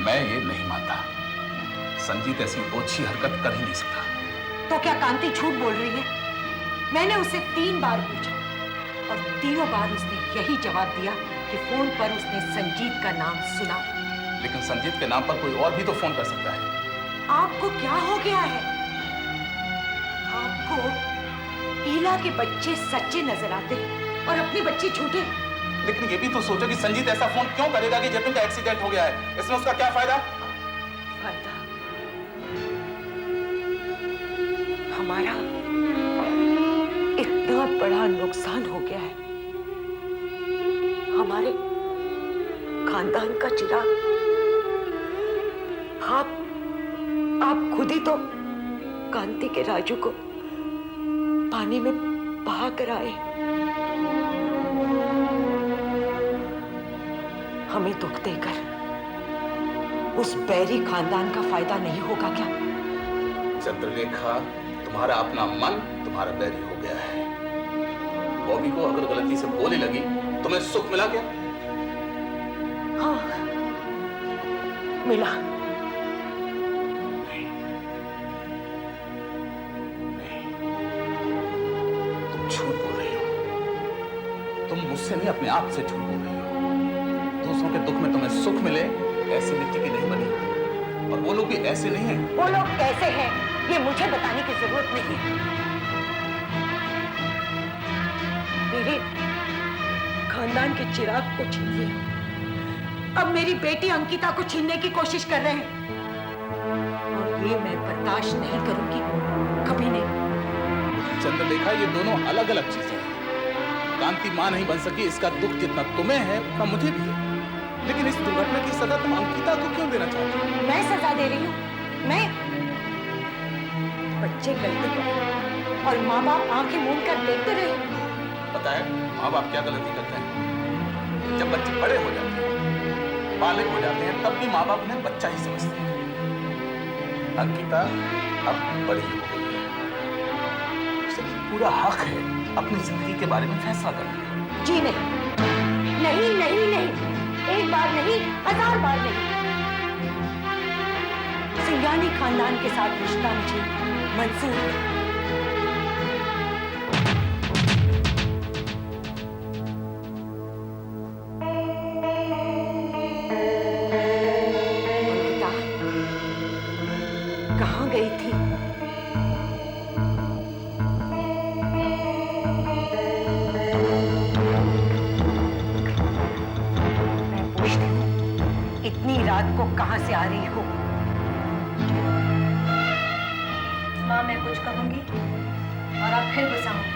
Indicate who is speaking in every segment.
Speaker 1: मैं ये नहीं मानता। संजीत ऐसी ओछी हरकत कर ही नहीं सकता।
Speaker 2: तो क्या कांति झूठ बोल रही है? मैंने उसे 3 बार पूछा और तीनों बार उसने यही जवाब दिया कि फोन पर उसने संजीत का नाम सुना।
Speaker 1: लेकिन संजीत के नाम पर कोई और भी तो फोन कर सकता है।
Speaker 2: आपको क्या हो गया है? आपको ईला के बच्चे सच्चे नजर आते हैं और अपने बच्चे झूठे।
Speaker 1: लेकिन ये भी तो सोचो कि संजीत ऐसा फोन क्यों करेगा कि जतिन का एक्सीडेंट हो गया है। इसमें उसका क्या फायदा?
Speaker 2: फायदा हमारा इतना बड़ा नुकसान हो गया है। हमारे खानदान का चिराग आप खुद ही तो कांति के राजू को पानी में बहा कर आए। हमें दुख देकर उस बैरी खानदान का फायदा नहीं होगा क्या?
Speaker 1: चंद्रलेखा, तुम्हारा अपना मन तुम्हारा बैरी हो गया है। बॉबी को अगर गलती से गोली लगी तुम्हें सुख मिला क्या?
Speaker 2: हाँ, मिला।
Speaker 1: तुम मुझसे नहीं अपने आप से झूठ बोल रही हो। दूसरों के दुख में तुम्हें सुख मिले ऐसी मिट्टी की नहीं बनी। और वो लोग भी ऐसे नहीं हैं।
Speaker 2: वो लोग कैसे हैं ये मुझे बताने की जरूरत नहीं है। मेरे खानदान के चिराग को छीन लिया, अब मेरी बेटी अंकिता को छीनने की कोशिश कर रहे हैं और ये मैं बर्दाश्त नहीं करूंगी, कभी नहीं।
Speaker 1: चंद्रलेखा, ये दोनों अलग अलग चीजें हैं। कांति मां नहीं बन सकी इसका दुख जितना तुम्हें है उतना मुझे भी है। लेकिन इस दुर्घटना की सजा तुम अंकिता को क्यों देना चाहती हो?
Speaker 2: मैं सजा दे रही हूँ? मैं? बच्चे गलती करें और माँ बाप आंखें मूंद कर देखते रहे।
Speaker 1: पता है माँ बाप क्या गलती करते हैं? जब बच्चे बड़े हो जाते हैं, बालिग हो जाते हैं, तब भी माँ बाप उन्हें बच्चा ही समझते हैं। अंकिता अब बड़ी हो गई है, उसे पूरा हक है अपनी जिंदगी के बारे में फैसला करना।
Speaker 2: जी नहीं, नहीं नहीं नहीं, एक बार नहीं, 1000 बार नहीं। सिंघानी खानदान के साथ रिश्ता मुझे मंजूर है। अंकिता कहाँ गई थी? इतनी रात को कहां से आ रही हो?
Speaker 3: माँ, मैं कुछ कहूंगी और आप फिर गुस्सा होंगे,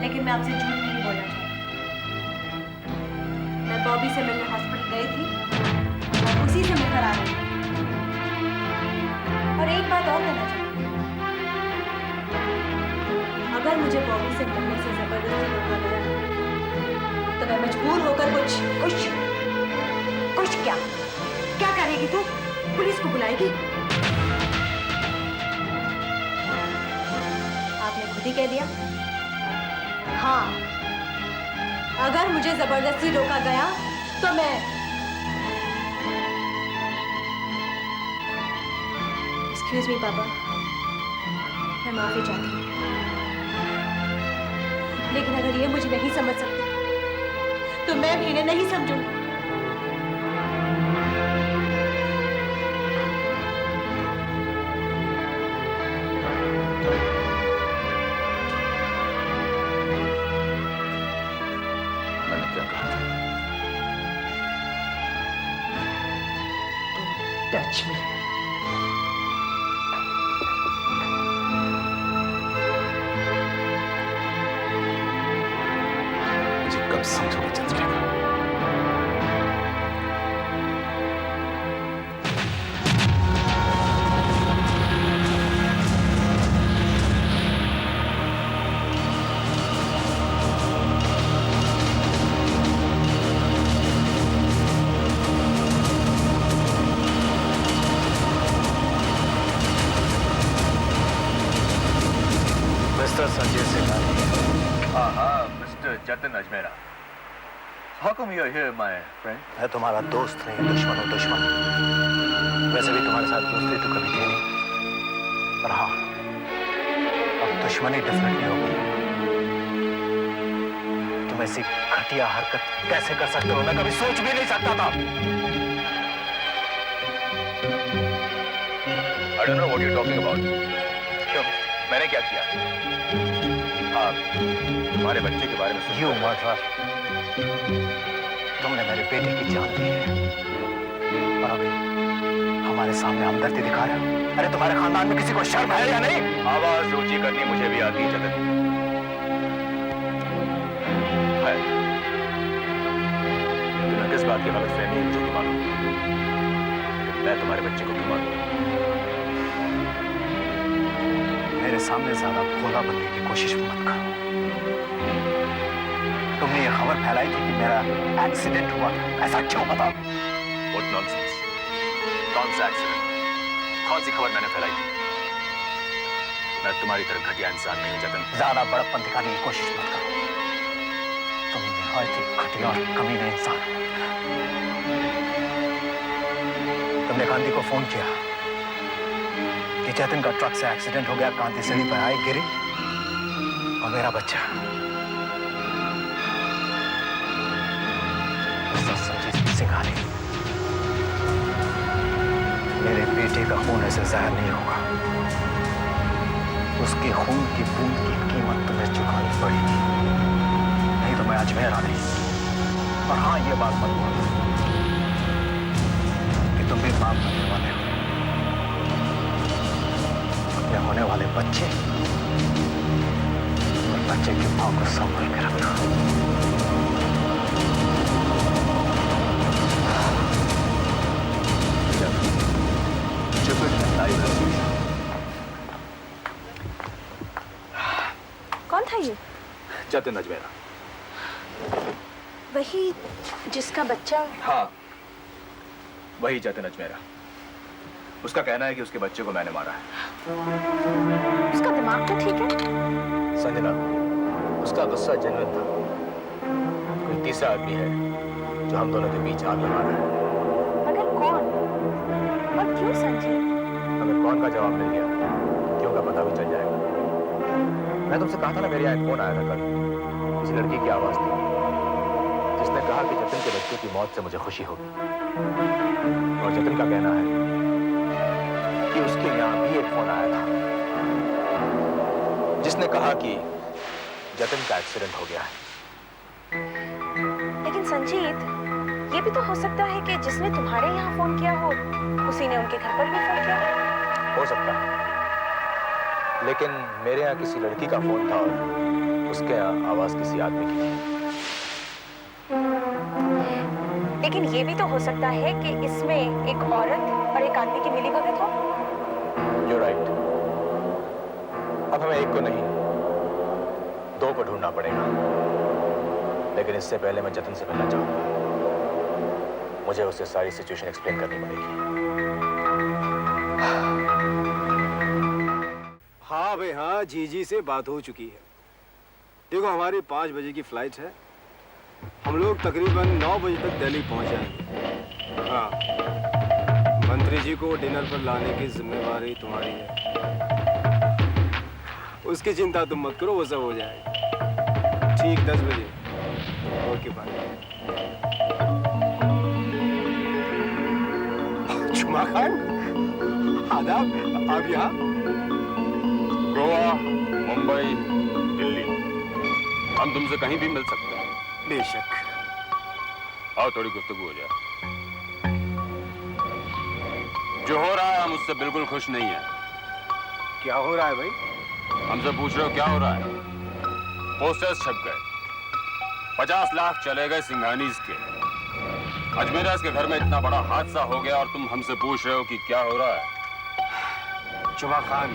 Speaker 3: लेकिन मैं आपसे झूठ नहीं बोलना चाहती। मैं बॉबी से मिलने हॉस्पिटल गई थी और उसी से मिलकर आ रही हूँ। और एक बात और कहना चाहती हूँ, अगर मुझे बॉबी से मिलने से जबरदस्ती रोका गया तो मैं मजबूर होकर कुछ
Speaker 2: क्या करेगी तू? पुलिस को बुलाएगी?
Speaker 3: आपने खुद ही कह दिया। हाँ, अगर मुझे जबरदस्ती रोका गया तो मैं एक्सक्यूज मी पापा, मैं माफी चाहती हूँ, लेकिन अगर ये मुझे नहीं समझ सकते तो मैं भी इन्हें नहीं समझूंगी।
Speaker 1: मैंने क्या कहा था?
Speaker 2: टच में
Speaker 1: मुझे कब समझोगे चंद्रलेखा?
Speaker 4: मिस्टर संजय सिंघानी। हाँ हाँ, mister Jatin Ajmera. How come you're here, my friend?
Speaker 5: मैं तुम्हारा दोस्त नहीं, दुश्मन हूँ, दुश्मन। वैसे भी तुम्हारे साथ दोस्ती तो कभी थी नहीं, पर हाँ, अब दुश्मनी डेफिनेटली होगी। तुम ऐसी घटिया हरकत कैसे कर सकते हो? मैं कभी सोच भी नहीं सकता था।
Speaker 4: I don't know what you're talking about. क्यों? मैंने क्या किया? आप हमारे बच्चे के बारे में सोच
Speaker 5: You murderer! तुमने मेरे बेटे की जान ली है और अभी हमारे सामने हमदर्दी दिखा रहे हो। अरे तुम्हारे खानदान में किसी को शर्म है या नहीं?
Speaker 4: आवाज ऊंची करनी मुझे भी आती है जगत है। तुम्हें किस बात की गलतफहमी है मुझे नहीं मालूम, लेकिन मैं तुम्हारे बच्चे को क्यों मारूं?
Speaker 5: मेरे सामने ज्यादा भोला बनने की कोशिश मत करो। तुमने ये खबर फैलाई थी कि मेरा एक्सीडेंट हुआ था, ऐसा क्यों? बताओ।
Speaker 4: What nonsense? कौन सा एक्सीडेंट? कौन सी खबर मैंने फैलाई थी? मैं तुम्हारी तरह घटिया इंसान नहीं जतन।
Speaker 5: ज्यादा बड़प्पन दिखाने की कोशिश मत करो। तुम निहायत ही घटिया और कमीना इंसान हो। तुमने कांति को फोन किया कि जतिन का ट्रक से एक्सीडेंट हो गया, कांति सीढ़ी पर आई, गिरी और मेरा बच्चा संजीत सिंघानी। मेरे बेटे का खून ऐसे जहर नहीं होगा। उसके खून की बूंद की कीमत तुम्हें चुकानी पड़ेगी, नहीं तो मैं अजमेर आ नहीं। और हाँ, ये बात मत बोलो कि तुम भी बाप बनने वाले हो। अपने होने वाले बच्चे और बच्चे की मां को संभाल के रखना।
Speaker 3: कौन था ये?
Speaker 4: जतिन अजमेरा।
Speaker 3: वही जिसका बच्चा?
Speaker 4: हाँ, वही जतिन अजमेरा। उसका कहना है कि उसके बच्चे को मैंने मारा है।
Speaker 3: उसका दिमाग तो ठीक है।
Speaker 4: संजना, उसका गुस्सा जेन्युइन था। कोई तीसरा आदमी है जो हम दोनों के बीच आग लगा रहा है।
Speaker 3: मगर कौन और क्यों संजय?
Speaker 4: अगर कौन का जवाब मिल गया, क्यों का पता भी चल जाएगा। मैं तुमसे कहा था ना, मेरे यहाँ एक फोन आया था कल। किसी लड़की की आवाज थी जिसने कहा कि जतिन के बच्चे की मौत से मुझे खुशी होगी। और जतिन का कहना है कि उसके यहाँ भी एक फोन आया था जिसने कहा कि जतिन का एक्सीडेंट हो गया है।
Speaker 3: लेकिन संजीत, ये भी तो हो सकता है कि जिसने तुम्हारे यहाँ फोन किया हो उसी ने उनके घर पर भी फोन किया।
Speaker 4: हो सकता है, लेकिन मेरे यहाँ किसी लड़की का फोन था और उसके यहाँ आवाज किसी आदमी की थी।
Speaker 3: लेकिन ये भी तो हो सकता है कि इसमें एक औरत और एक आदमी की मिलीभगत हो।
Speaker 4: You're right. अब हमें एक को नहीं, दो को ढूंढना पड़ेगा। लेकिन इससे पहले मैं जतिन से मिलना चाहूंगा। मुझे उसे सारी सिचुएशन एक्सप्लेन करनी पड़ेगी।
Speaker 6: हाँ भाई हाँ, जीजी से बात हो चुकी है। देखो, हमारी 5 बजे की फ्लाइट है। हम लोग तकरीबन 9 बजे तक दिल्ली पहुंच जाएंगे। हाँ, मंत्री जी को डिनर पर लाने की जिम्मेवारी तुम्हारी है। उसकी चिंता तुम मत करो, वो सब हो जाएगा। ठीक 10 बजे। Okay bye. जुमा खान, आदाब। आप यहाँ?
Speaker 1: गोवा, मुंबई, दिल्ली, हम तुमसे कहीं भी मिल सकते हैं।
Speaker 6: बेशक।
Speaker 1: आओ थोड़ी गुफ्तगू हो जाए। जो हो रहा है हम उससे बिल्कुल खुश नहीं है।
Speaker 6: क्या हो रहा है भाई?
Speaker 1: हमसे पूछ रहे हो क्या हो रहा है? पोस्टर्स छप गए, 50 लाख चले गए सिंघानीज के। अजमेरास के घर में इतना बड़ा हादसा हो गया और तुम हमसे पूछ रहे हो कि क्या हो रहा है?
Speaker 6: जुमा खान,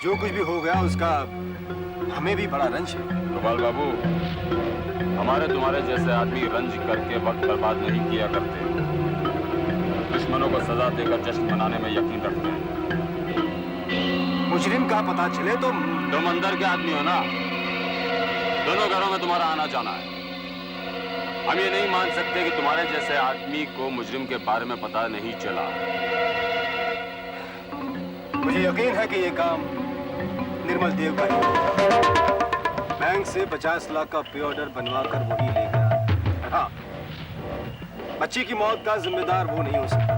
Speaker 6: जो कुछ भी हो गया उसका हमें भी बड़ा रंज है।
Speaker 1: गोपाल बाबू, हमारे तुम्हारे जैसे आदमी रंज करके वक्त बर्बाद नहीं किया करते। दुश्मनों को सजा देकर जश्न मनाने में यकीन रखते हैं।
Speaker 6: मुजरिम का पता चले तो
Speaker 1: तुम अंदर के आदमी हो ना, दोनों घरों में तुम्हारा आना जाना है।
Speaker 7: हम ये नहीं मान सकते कि तुम्हारे जैसे आदमी को मुजरिम के बारे में पता नहीं चला।
Speaker 6: मुझे यकीन है कि ये काम निर्मल देव का ही है। बैंक से 50 लाख का पे ऑर्डर बनवा कर वही ले गया। हाँ, बच्ची की मौत का जिम्मेदार वो नहीं हो सकता।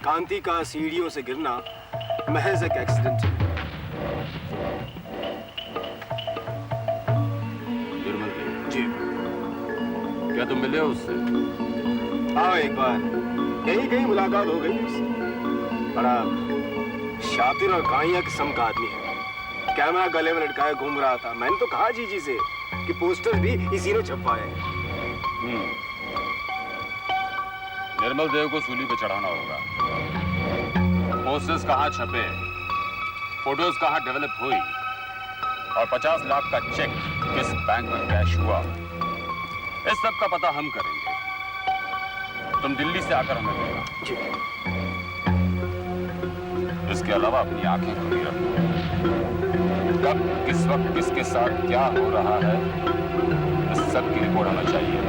Speaker 6: कांति का सीढ़ियों से गिरना महज एक एक्सीडेंट है।
Speaker 7: निर्मल देव,
Speaker 6: जी
Speaker 7: क्या तुम मिले हो उससे?
Speaker 6: आओ एक बार, कहीं मुलाकात हो गई उससे। बड़ा शातिर और काइया किस्म का आदमी है। कैमरा गले में लटकाए घूम रहा था। मैंने तो कहा जीजी से कि पोस्टर भी इसी ने छपवाए।
Speaker 7: निर्मल देव को सूली पे चढ़ाना होगा। पोस्टर्स कहाँ छपे, फोटोज कहाँ डेवलप हुई और 50 लाख का चेक किस बैंक में कैश हुआ, इस सब का पता हम करेंगे। तुम दिल्ली से आकर हमें देना।
Speaker 6: जी।
Speaker 7: इसके अलावा अपनी आंखें खुली रखो। कब किस वक्त किसके साथ क्या हो रहा है, इस सब की रिपोर्ट हमें चाहिए।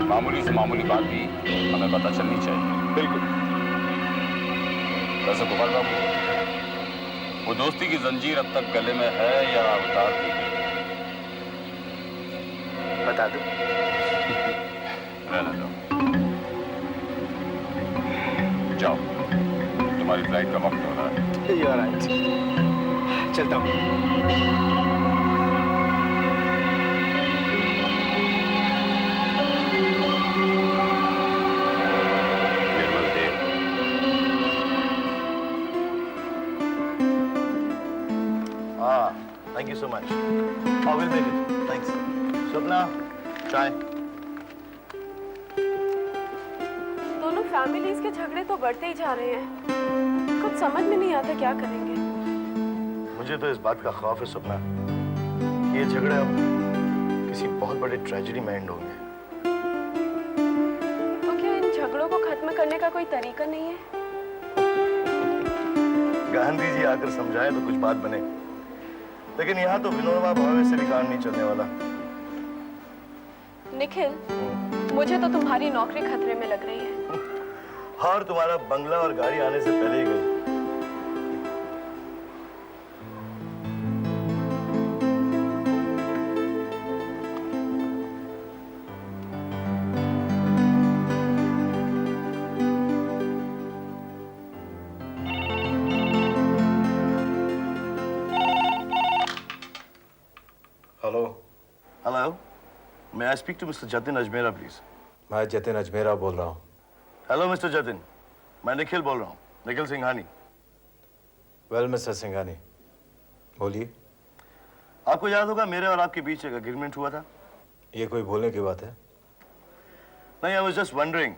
Speaker 7: मामूली से मामूली बात भी हमें पता चलनी चाहिए।
Speaker 6: बिल्कुल।
Speaker 7: वैसे गोपाल बाबू, वो दोस्ती की जंजीर अब तक गले में है या उतार दी गई?
Speaker 6: बता दो।
Speaker 7: रहने दो, जाओ, तुम्हारी फ्लाइट का वक्त हो रहा है।
Speaker 6: You're right. चलता हूँ।
Speaker 7: Nirmal Dev,
Speaker 5: thank you so much. I will make it. Thanks. Swapna, चाय।
Speaker 8: दोनों फैमिलीज के झगड़े तो बढ़ते ही जा रहे हैं। कुछ समझ में नहीं आता क्या करेंगे।
Speaker 5: मुझे तो इस बात का खौफ है स्वप्ना कि ये झगड़े अब किसी बहुत बड़े ट्रेजेडी में एंड होंगे।
Speaker 8: तो क्या इन झगड़ों को खत्म करने का कोई तरीका नहीं है?
Speaker 5: गांधी जी आकर समझाए तो कुछ बात बने, लेकिन यहाँ तो विनोबा भावे से भी काम नहीं चलने वाला।
Speaker 8: निखिल, मुझे तो तुम्हारी नौकरी खतरे में लग रही है।
Speaker 5: और तुम्हारा बंगला और गाड़ी आने से पहले ही गई।
Speaker 4: Hello.
Speaker 5: Hello, may I speak to Mr. Jatin Ajmera, please?
Speaker 4: मैं जतिन अजमेरा बोल रहा हूँ।
Speaker 5: हेलो मिस्टर जतिन, मैं निखिल बोल रहा हूँ, निखिल सिंघानी।
Speaker 4: वेल मिस्टर सिंघानी, बोलिए।
Speaker 5: आपको याद होगा मेरे और आपके बीच एक एग्रीमेंट हुआ था।
Speaker 4: ये कोई बोलने की बात है?
Speaker 5: नहीं, आई वाज जस्ट वंडरिंग,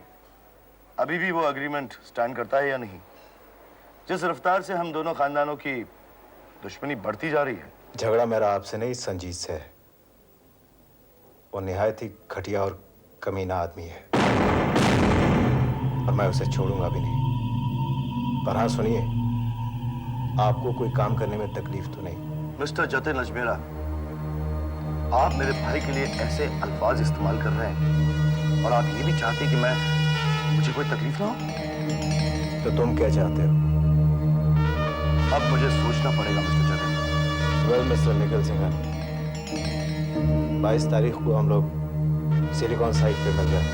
Speaker 5: अभी भी वो एग्रीमेंट स्टैंड करता है या नहीं? जिस रफ्तार से हम दोनों खानदानों की दुश्मनी बढ़ती जा रही है।
Speaker 4: झगड़ा मेरा आपसे नहीं, संजीत से है। वो निहायत ही घटिया और कमीना आदमी है और मैं उसे छोड़ूंगा भी नहीं। पर हाँ सुनिए, आपको कोई काम करने में तकलीफ तो नहीं?
Speaker 5: मिस्टर जतिन अजमेरा, आप मेरे भाई के लिए ऐसे अल्फाज इस्तेमाल कर रहे हैं और आप ये भी चाहते हैं कि मुझे कोई तकलीफ ना हो?
Speaker 4: तो तुम क्या चाहते हो?
Speaker 5: अब मुझे सोचना पड़ेगा mister Jatin.
Speaker 4: Well mister Nikhil Singhani, 22 तारीख को हम लोग सिलिकॉन साइट पे मिल रहे हैं,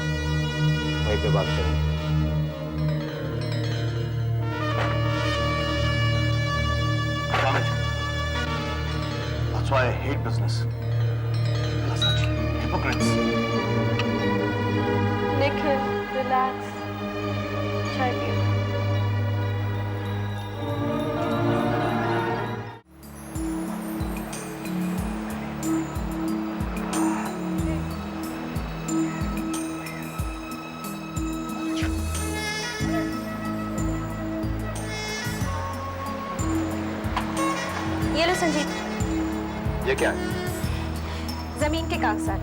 Speaker 4: वहीं पे बात करेंगे।
Speaker 5: That's why I hate business. They're such hypocrites.
Speaker 8: Nikhil, relax, चाय पियो।
Speaker 3: ये लो संजीत,
Speaker 4: ये क्या है?
Speaker 3: जमीन के कागजात।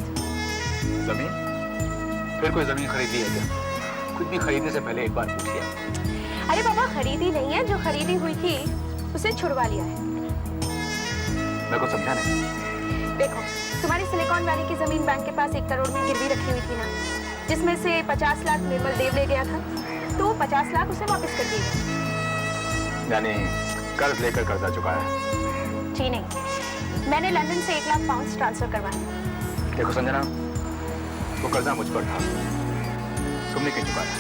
Speaker 4: जमीन? फिर कोई जमीन खरीद ली है क्या? खुद भी खरीदने से पहले एक बार पूछ लिया।
Speaker 3: अरे बाबा, खरीदी नहीं है, जो खरीदी हुई थी उसे छुड़वा लिया है।
Speaker 4: मेरे को समझा नहीं।
Speaker 3: देखो,
Speaker 9: तुम्हारी सिलिकॉन वैली की जमीन बैंक के पास 1 करोड़ में गिरवी रखी हुई थी ना, जिसमें से 50 लाख निर्मल देव ले गया था, तो वो 50 लाख उसे वापस कर दिए गए।
Speaker 4: यानी कर्ज लेकर कर्जा चुकाया?
Speaker 9: जी नहीं, मैंने लंदन से 1 लाख पाउंड ट्रांसफर करवाए।
Speaker 4: देखो संजना, वो कर्जा मुझ पर था, तुमने क्यों चुकाया?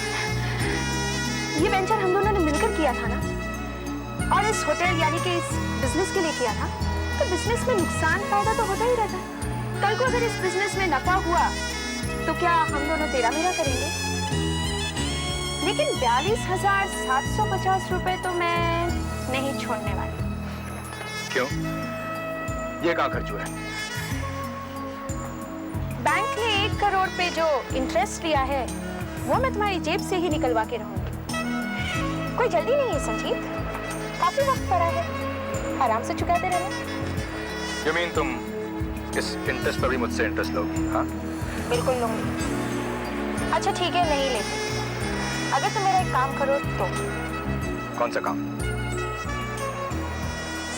Speaker 9: ये वेंचर हम दोनों ने मिलकर किया था ना, और इस होटल यानी कि इस बिजनेस के लिए किया था, तो बिजनेस में नुकसान फायदा तो होता ही रहता है। कल को अगर इस बिजनेस में नफा हुआ तो क्या हम दोनों तेरा मेरा करेंगे? लेकिन 42,750 रुपए तो मैं नहीं छोड़ने वाली।
Speaker 4: क्यों? ये कहाँ खर्च हुआ है?
Speaker 9: बैंक ने 1 करोड़ पे जो इंटरेस्ट लिया है वो मैं तुम्हारी जेब से ही निकलवा के रहूंगी। कोई जल्दी नहीं है संजीत, काफी वक्त पड़ा है, आराम से चुकाते रहना।
Speaker 4: You mean तुम इस इंटरेस्ट पर भी मुझसे इंटरेस्ट लोगी? हाँ,
Speaker 9: बिल्कुल लूंगी। अच्छा ठीक है, नहीं लेती। अगर तुम मेरा एक काम करो तो।
Speaker 4: कौन सा काम?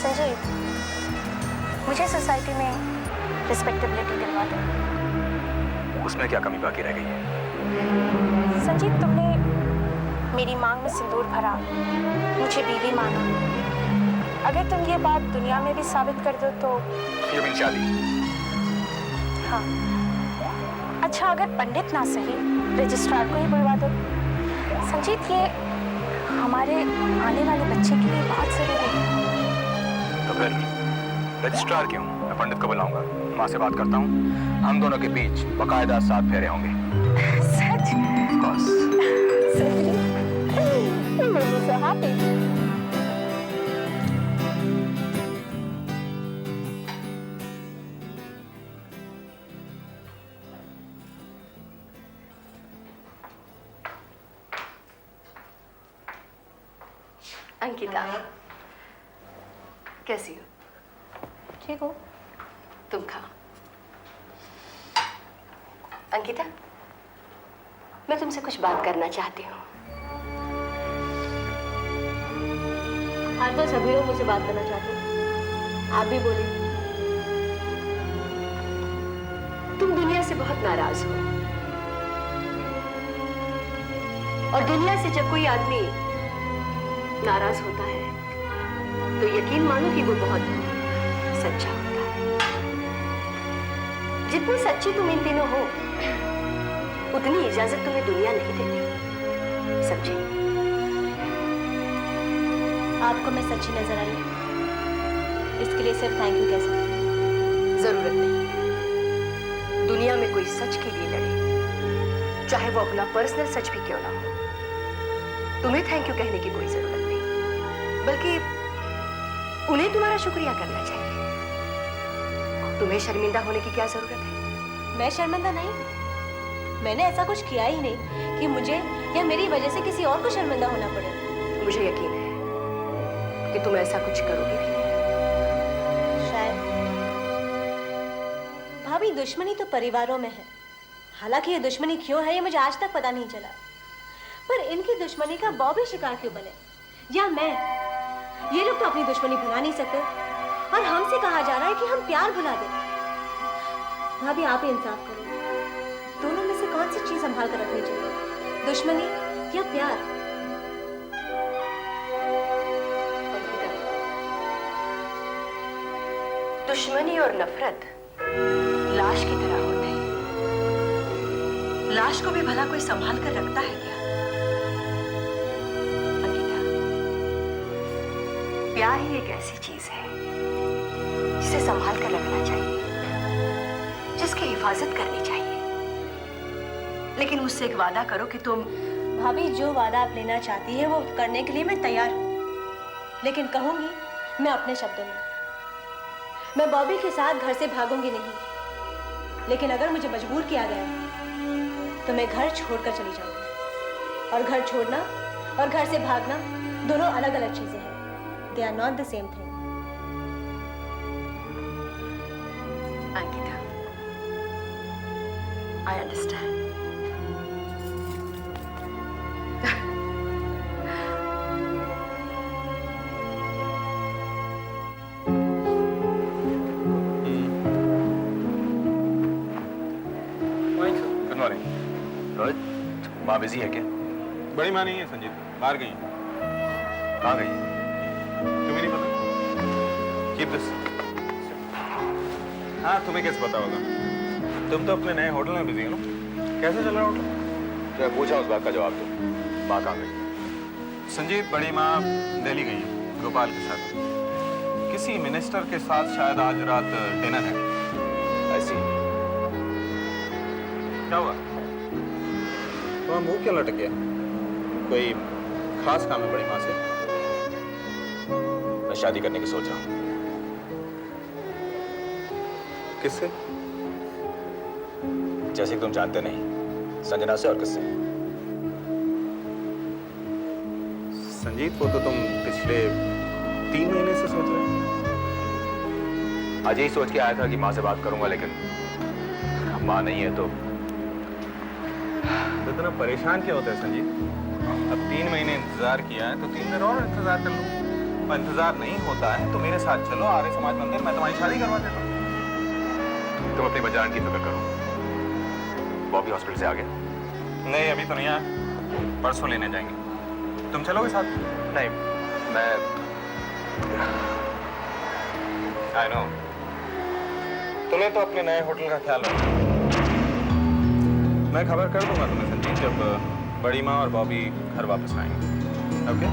Speaker 9: संजीव, मुझे सोसाइटी में रिस्पेक्टेबिलिटी दिलवा दो।
Speaker 4: उसमें क्या कमी बाकी रह गई है?
Speaker 9: संजीव, तुमने मेरी मांग में सिंदूर भरा, मुझे बीवी माना। अगर तुम ये बात दुनिया में भी साबित कर दो तो।
Speaker 4: You mean शादी?
Speaker 9: हाँ। अच्छा, अगर पंडित ना सही, रजिस्ट्रार को ही बुलवा दो। संजीत, ये हमारे आने वाले बच्चे के लिए बहुत जरूरी है।
Speaker 4: तो फिर रजिस्ट्रार क्यों? मैं पंडित को बुलाऊंगा, माँ से बात करता हूँ, हम दोनों के बीच बकायदा 7 फेरे होंगे।
Speaker 9: सच?
Speaker 4: Of course.
Speaker 9: Sanjeev, you made me so happy.
Speaker 10: Ankita, कैसी हो?
Speaker 9: ठीक हो?
Speaker 10: तुम खाओ। अंकिता, मैं तुमसे कुछ बात करना चाहती हूँ।
Speaker 3: आज तो सभी लोग मुझसे बात करना चाहते हैं, आप भी बोलिए।
Speaker 10: तुम दुनिया से बहुत नाराज हो, और दुनिया से जब कोई आदमी नाराज होता है तो यकीन मानो कि वो बहुत सच्चा होता है। जितनी सच्ची तुम इन दिनों हो, उतनी इजाजत तुम्हें दुनिया नहीं देती, समझे?
Speaker 3: आपको मैं सच्ची नजर आई, इसके लिए सिर्फ थैंक यू कह सकती।
Speaker 10: जरूरत नहीं। दुनिया में कोई सच के लिए लड़े, चाहे वो अपना पर्सनल सच भी क्यों ना हो, तुम्हें थैंक यू कहने की कोई जरूरत नहीं, बल्कि उन्हें तुम्हारा शुक्रिया करना चाहिए। तुम्हें शर्मिंदा होने की क्या जरूरत है?
Speaker 3: मैं शर्मिंदा नहीं, मैंने ऐसा कुछ किया ही नहीं कि मुझे या मेरी वजह से किसी और को शर्मिंदा होना पड़े।
Speaker 10: मुझे यकीन है कि तुम ऐसा कुछ करोगे भी नहीं।
Speaker 3: शायद। भाभी, दुश्मनी तो परिवारों में है, हालांकि ये दुश्मनी क्यों है ये मुझे आज तक पता नहीं चला, पर इनकी दुश्मनी का बॉबी शिकार क्यों बने, या मैं? ये लोग तो अपनी दुश्मनी भुला नहीं सकते, और हमसे कहा जा रहा है कि हम प्यार भुला दें। भाभी, आप ही इंसाफ करो, दोनों में से कौन सी चीज संभाल कर रखनी चाहिए, दुश्मनी या प्यार?
Speaker 10: दुश्मनी और नफरत लाश की तरह होते हैं। लाश को भी भला कोई संभाल कर रखता है क्या? अंकिता, प्यार ही एक ऐसी चीज है जिसे संभाल कर रखना चाहिए, जिसकी हिफाजत करनी चाहिए। लेकिन मुझसे एक वादा करो कि तुम।
Speaker 3: भाभी, जो वादा आप लेना चाहती है वो करने के लिए मैं तैयार हूँ, लेकिन कहूंगी मैं अपने शब्दों में। मैं बॉबी के साथ घर से भागूंगी नहीं, लेकिन अगर मुझे मजबूर किया गया तो मैं घर छोड़कर चली जाऊंगी। और घर छोड़ना और घर से भागना दोनों अलग अलग चीजें हैं। They are not the same thing.
Speaker 10: Ankita, I understand.
Speaker 4: Morning. Rohit, माँ बिजी है क्या?
Speaker 6: बड़ी माँ नहीं है संजीत, बाहर गई हैं।
Speaker 4: कहाँ गई?
Speaker 6: तुम्हें नहीं पता? Keep this. हाँ, तुम्हें कैसे पता होगा? तुम तो अपने नए होटल में बिजी हो ना? कैसे चल रहा है होटल?
Speaker 4: तो मैं पूछा उस बात का जवाब दो। माँ कहाँ गई?
Speaker 6: संजीत, बड़ी माँ दिल्ली गई है गोपाल के साथ। किसी मिनिस्टर के साथ शायद आज रात डिनर है।
Speaker 4: ऐसी
Speaker 6: क्या हुआ? तुम्हारा मुंह क्यों लटक गया? कोई खास काम है बड़ी माँ से?
Speaker 4: मैं शादी करने की सोच रहा हूँ।
Speaker 6: किससे?
Speaker 4: जैसे कि तुम जानते नहीं, संजना से। और किससे?
Speaker 6: संजीत, वो तो तुम पिछले 3 महीने से सोच रहे हो।
Speaker 4: आज यही सोच के आया था कि माँ से बात करूंगा, लेकिन माँ नहीं है तो
Speaker 6: इतना परेशान क्या होता है संजीत? अब 3 महीने इंतजार किया है तो 3 दिन और इंतजार कर लो। पर इंतजार नहीं होता है तो मेरे साथ चलो आर्य समाज मंदिर, मैं तुम्हारी शादी करवा देता हूँ।
Speaker 4: तुम अपनी बजान की फिक्र करो। बॉबी हॉस्पिटल से आ गया?
Speaker 6: नहीं, अभी तो नहीं आया, परसों लेने जाएंगे। तुम चलोगे साथ?
Speaker 4: नहीं, मैं
Speaker 6: आई नो, तुम्हें तो अपने नए होटल का ख्याल रखना। मैं खबर कर दूंगा तुम्हें संजीत, जब बड़ी माँ और बॉबी घर वापस आएंगे। ओके?